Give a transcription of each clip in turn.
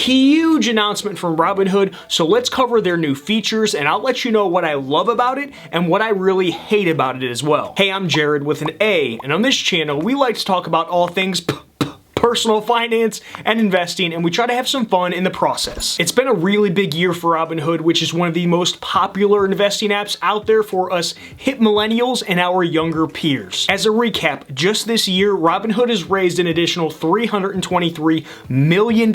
huge announcement from Robinhood, so let's cover their new features and I'll let you know what I love about it and what I really hate about it as well. Hey, I'm Jarrad with an A, and on this channel we like to talk about all things personal finance and investing, and we try to have some fun in the process. It's been a really big year for Robinhood, which is one of the most popular investing apps out there for us hip millennials and our younger peers. As a recap, just this year, Robinhood has raised an additional $323 million,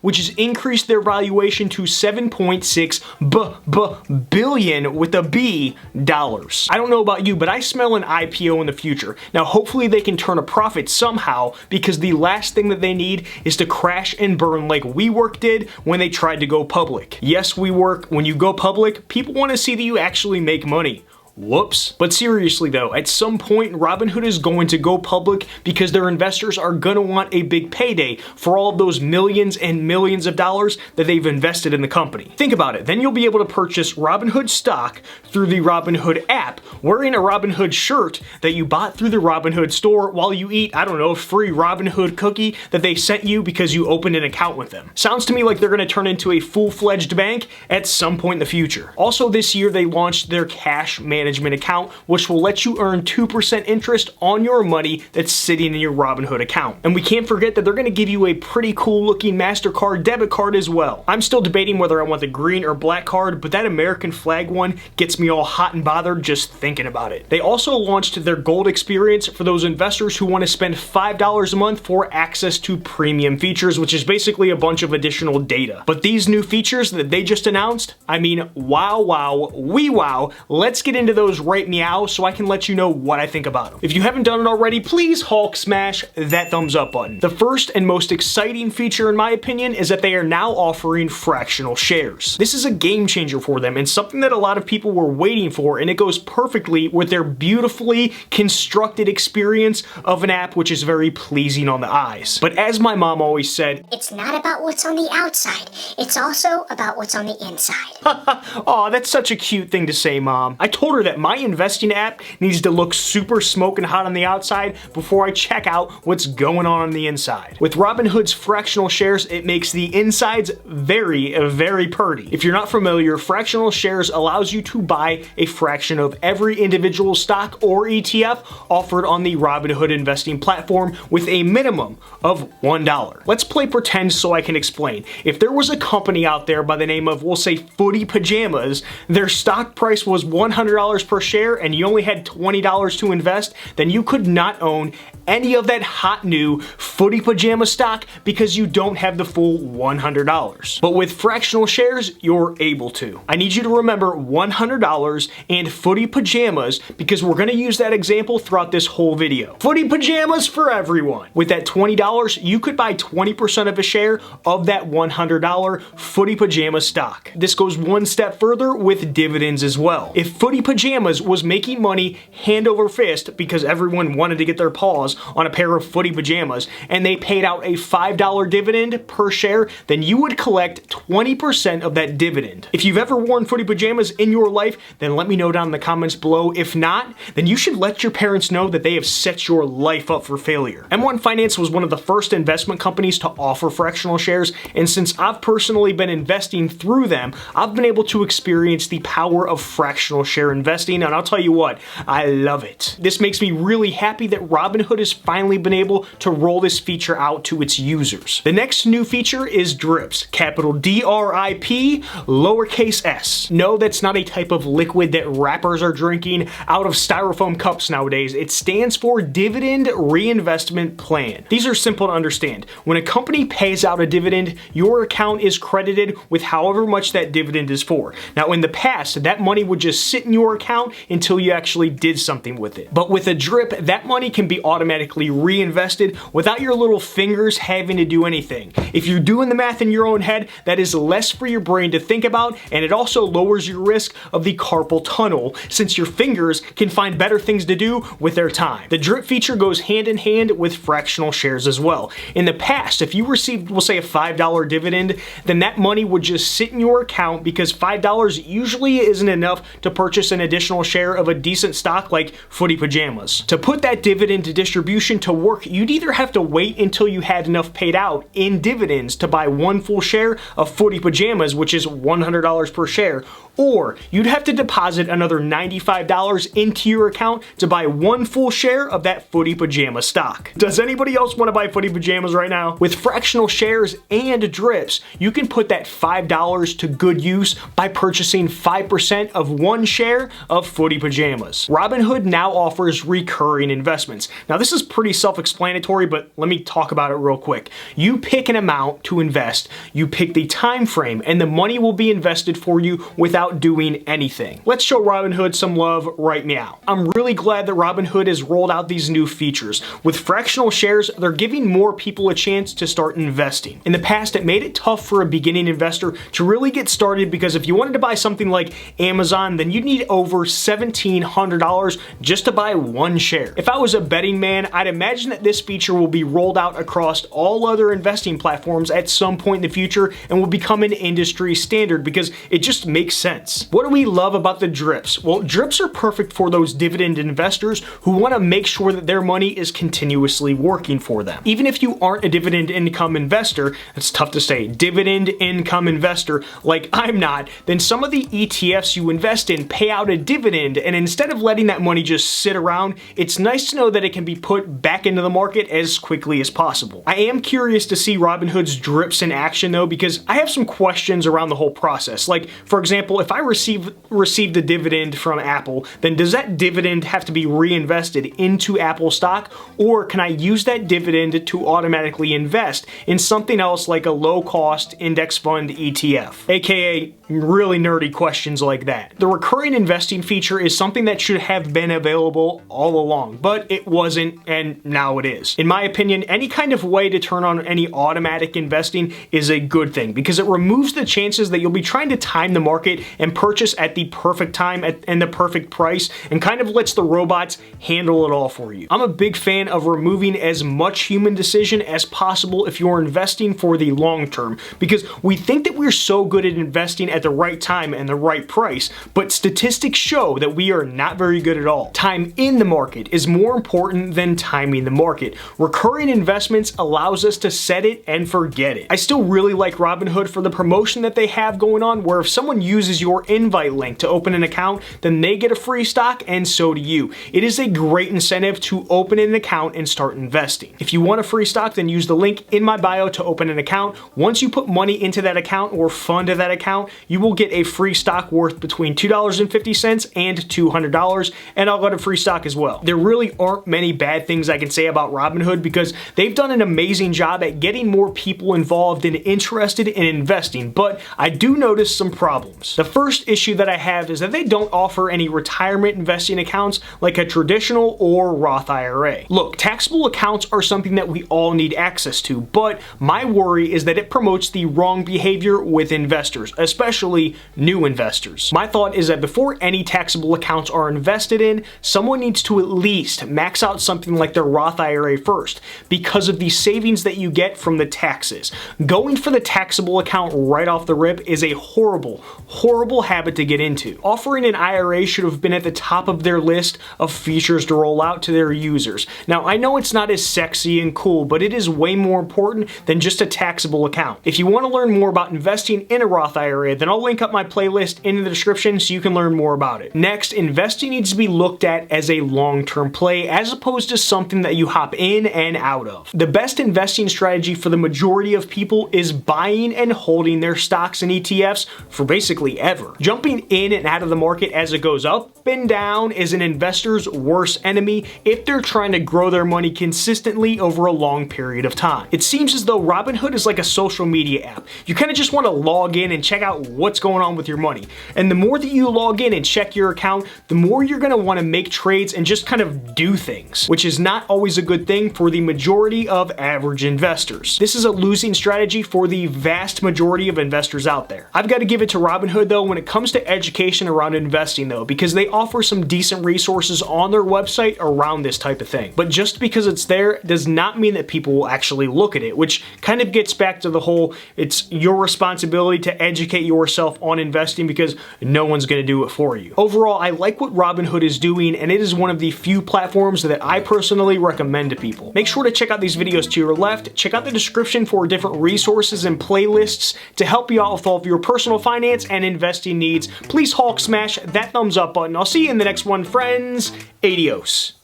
which has increased their valuation to $7.6 billion with a B dollars. I don't know about you, but I smell an IPO in the future. Now, hopefully they can turn a profit somehow, because the last thing that they need is to crash and burn like WeWork did when they tried to go public. Yes, WeWork, when you go public, people want to see that you actually make money. Whoops. But seriously though, at some point Robinhood is going to go public because their investors are gonna want a big payday for all of those millions and millions of dollars that they've invested in the company. Think about it, then you'll be able to purchase Robinhood stock through the Robinhood app, wearing a Robinhood shirt that you bought through the Robinhood store while you eat, I don't know, a free Robinhood cookie that they sent you because you opened an account with them. Sounds to me like they're gonna turn into a full-fledged bank at some point in the future. Also this year they launched their cash management account, which will let you earn 2% interest on your money that's sitting in your Robinhood account. And we can't forget that they're going to give you a pretty cool looking MasterCard debit card as well. I'm still debating whether I want the green or black card, but that American flag one gets me all hot and bothered just thinking about it. They also launched their gold experience for those investors who want to spend $5 a month for access to premium features, which is basically a bunch of additional data. But these new features that they just announced, I mean, wow, wow. Let's get into those right meow so I can let you know what I think about them. If you haven't done it already, please Hulk smash that thumbs up button. The first and most exciting feature in my opinion is that they are now offering fractional shares. This is a game changer for them and something that a lot of people were waiting for, and it goes perfectly with their beautifully constructed experience of an app which is very pleasing on the eyes. But as my mom always said, it's not about what's on the outside, it's also about what's on the inside. Aw, that's such a cute thing to say, Mom. I told her that my investing app needs to look super smoking hot on the outside before I check out what's going on the inside. With Robinhood's fractional shares, it makes the insides very pretty. If you're not familiar, fractional shares allows you to buy a fraction of every individual stock or ETF offered on the Robinhood investing platform with a minimum of $1. Let's play pretend so I can explain. If there was a company out there by the name of, we'll say, Footy Pajamas, their stock price was $100 per share and you only had $20 to invest, then you could not own any of that hot new Footy Pajama stock because you don't have the full $100. But with fractional shares, you're able to. I need you to remember $100 and Footy Pajamas because we're going to use that example throughout this whole video. Footy Pajamas for everyone. With that $20, you could buy 20% of a share of that $100 Footy Pajama stock. This goes one step further with dividends as well. If Footy Pajamas was making money hand over fist because everyone wanted to get their paws on a pair of Footy Pajamas and they paid out a $5 dividend per share, then you would collect 20% of that dividend. If you've ever worn Footy Pajamas in your life, then let me know down in the comments below. If not, then you should let your parents know that they have set your life up for failure. M1 Finance was one of the first investment companies to offer fractional shares, and since I've personally been investing through them, I've been able to experience the power of fractional share investing, and I'll tell you what, I love it. This makes me really happy that Robinhood has finally been able to roll this feature out to its users. The next new feature is DRIPs, capital D-R-I-P, lowercase s. No, that's not a type of liquid that rappers are drinking out of styrofoam cups nowadays. It stands for Dividend Reinvestment Plan. These are simple to understand. When a company pays out a dividend, your account is credited with however much that dividend is for. Now, in the past, that money would just sit in your account until you actually did something with it. But with a DRIP, that money can be automatically reinvested without your little fingers having to do anything. If you're doing the math in your own head, that is less for your brain to think about, and it also lowers your risk of the carpal tunnel since your fingers can find better things to do with their time. The DRIP feature goes hand in hand with fractional shares as well. In the past, if you received, we'll say, a $5 dividend, then that money would just sit in your account because $5 usually isn't enough to purchase an additional share of a decent stock like Footy Pajamas. To put that dividend distribution to work, you'd either have to wait until you had enough paid out in dividends to buy one full share of Footy Pajamas, which is $100 per share, or you'd have to deposit another $95 into your account to buy one full share of that Footy Pajama stock. Does anybody else want to buy Footy Pajamas right now? With fractional shares and drips, you can put that $5 to good use by purchasing 5% of one share of Footy Pajamas. Robinhood now offers recurring investments. Now this is pretty self-explanatory, but let me talk about it real quick. You pick an amount to invest, you pick the time frame, and the money will be invested for you without doing anything. Let's show Robinhood some love right now. I'm really glad that Robinhood has rolled out these new features. With fractional shares, they're giving more people a chance to start investing. In the past, it made it tough for a beginning investor to really get started because if you wanted to buy something like Amazon, then you'd need over $1,700 just to buy one share. If I was a betting man, I'd imagine that this feature will be rolled out across all other investing platforms at some point in the future and will become an industry standard because it just makes sense. What do we love about the drips? Well, drips are perfect for those dividend investors who want to make sure that their money is continuously working for them. Even if you aren't a dividend income investor, it's tough to say, dividend income investor like I'm not, then some of the ETFs you invest in pay out a dividend, and instead of letting that money just sit around, it's nice to know that it can be put back into the market as quickly as possible. I am curious to see Robinhood's drips in action though, because I have some questions around the whole process. Like, for example, if I received a dividend from Apple, then does that dividend have to be reinvested into Apple stock, or can I use that dividend to automatically invest in something else like a low-cost index fund ETF, aka really nerdy questions like that. The recurring investing feature is something that should have been available all along, but it wasn't, and now it is. In my opinion, any kind of way to turn on any automatic investing is a good thing because it removes the chances that you'll be trying to time the market and purchase at the perfect time and the perfect price, and kind of lets the robots handle it all for you. I'm a big fan of removing as much human decision as possible if you're investing for the long term, because we think that we're so good at investing at the right time and the right price, but statistics show that we are not very good at all. Time in the market is more important than timing the market. Recurring investments allows us to set it and forget it. I still really like Robinhood for the promotion that they have going on, where if someone uses your invite link to open an account, then they get a free stock and so do you. It is a great incentive to open an account and start investing. If you want a free stock, then use the link in my bio to open an account. Once you put money into that account or fund to that account, you will get a free stock worth between $2.50 and $200, and I'll get a free stock as well. There really aren't many bad things I can say about Robinhood because they've done an amazing job at getting more people involved and interested in investing, but I do notice some problems. The first issue that I have is that they don't offer any retirement investing accounts like a traditional or Roth IRA. Look, taxable accounts are something that we all need access to, but my worry is that it promotes the wrong behavior with investors, especially new investors. My thought is that before any taxable accounts are invested in, someone needs to at least max out something like their Roth IRA first because of the savings that you get from the taxes. Going for the taxable account right off the rip is a horrible habit to get into. Offering an IRA should have been at the top of their list of features to roll out to their users. Now, I know it's not as sexy and cool, but it is way more important than just a taxable account. If you want to learn more about investing in a Roth IRA, then I'll link up my playlist in the description so you can learn more about it. Next, investing needs to be looked at as a long-term play as opposed to something that you hop in and out of. The best investing strategy for the majority of people is buying and holding their stocks and ETFs for basically ever. Jumping in and out of the market as it goes up and down is an investor's worst enemy if they're trying to grow their money consistently over a long period of time. It seems as though Robinhood is like a social media app. You kind of just want to log in and check out what's going on with your money. And the more that you log in and check your account, the more you're going to want to make trades and just kind of do things, which is not always a good thing for the majority of average investors. This is a losing strategy for the vast majority of investors out there. I've got to give it to Robinhood though when it comes to education around investing though, because they offer some decent resources on their website around this type of thing. But just because it's there does not mean that people will actually look at it, which kind of gets back to the whole, it's your responsibility to educate yourself on investing because no one's going to do it for you. Overall, I like what Robinhood is doing, and it is one of the few platforms that I personally recommend to people. Make sure to check out these videos to your left. Check out the description for different resources and playlists to help you out with all of your personal finance and investing needs. Please Hulk smash that thumbs up button. I'll see you in the next one, friends. Adios.